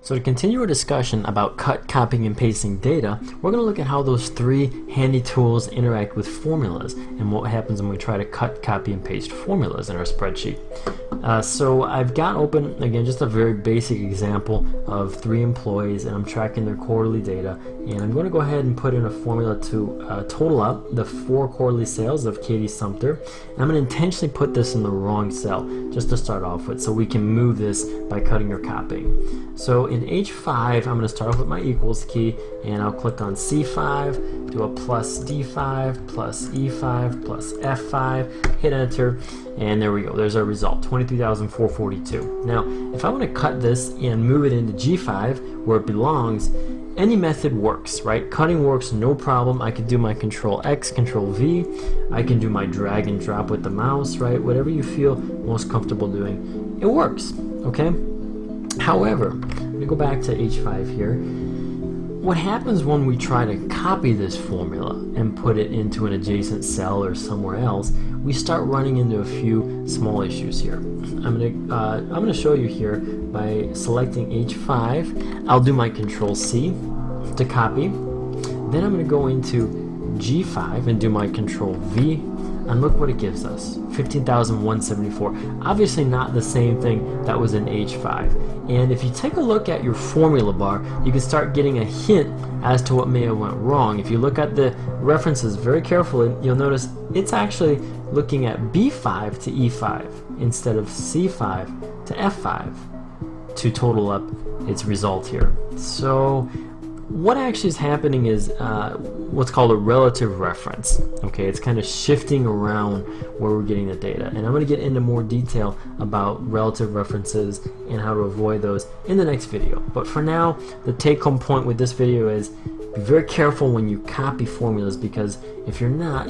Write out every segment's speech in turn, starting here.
So to continue our discussion about cut, copying, and pasting data, we're going to look at how those three handy tools interact with formulas and what happens when we try to cut, copy, and paste formulas in our spreadsheet. So I've got open, again, just a very basic example of 3 employees, and I'm tracking their quarterly data. And I'm going to go ahead and put in a formula to total up the 4 quarterly sales of Katie Sumter. And I'm going to intentionally put this in the wrong cell just to start off with, so we can move this by cutting or copying. So in H5, I'm going to start off with my equals key, and I'll click on C5, do a plus D5, plus E5, plus F5, hit enter, and there we go. There's our result, 23,442. Now, if I want to cut this and move it into G5, where it belongs, any method works, right? Cutting works, no problem. I can do my Control X, Control V. I can do my drag and drop with the mouse, right? Whatever you feel most comfortable doing, it works, okay? However, let me go back to H5 here. What happens when we try to copy this formula and put it into an adjacent cell or somewhere else, we start running into a few small issues here. I'm gonna show you here by selecting H5. I'll do my Control C to copy. Then I'm gonna go into G5 and do my Control V, and look what it gives us, 15,174. Obviously not the same thing that was in H5. And if you take a look at your formula bar, you can start getting a hint as to what may have went wrong. If you look at the references very carefully, you'll notice it's actually looking at B5 to E5 instead of C5 to F5 to total up its result here. So what actually is happening is what's called a relative reference. Okay, it's kind of shifting around where we're getting the data, and I'm going to get into more detail about relative references and how to avoid those in the next video. But for now, the take-home point with this video is be very careful when you copy formulas, because if you're not,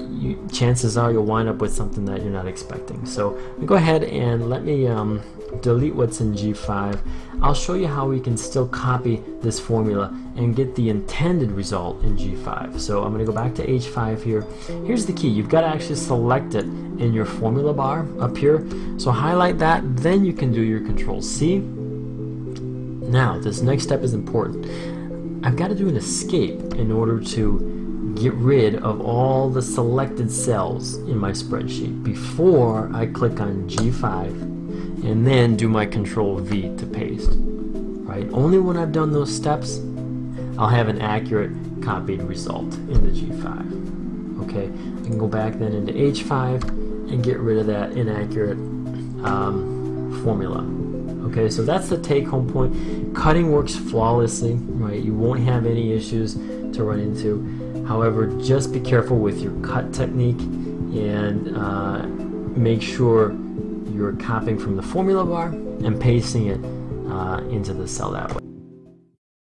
chances are you'll wind up with something that you're not expecting. So go ahead and let me delete what's in G5. I'll show you how we can still copy this formula and get the intended result in G5. So I'm going to go back to H5 here. Here's the key. You've got to actually select it in your formula bar up here. So highlight that, then you can do your Control C. Now, this next step is important. I've got to do an escape in order to get rid of all the selected cells in my spreadsheet before I click on G5 and then do my Control V to paste. Right? Only when I've done those steps, I'll have an accurate copied result in the G5. Okay, I can go back then into H5 and get rid of that inaccurate formula. Okay, so that's the take-home point. Cutting works flawlessly, right? You won't have any issues to run into. However, just be careful with your cut technique and make sure you're copying from the formula bar and pasting it into the cell that way.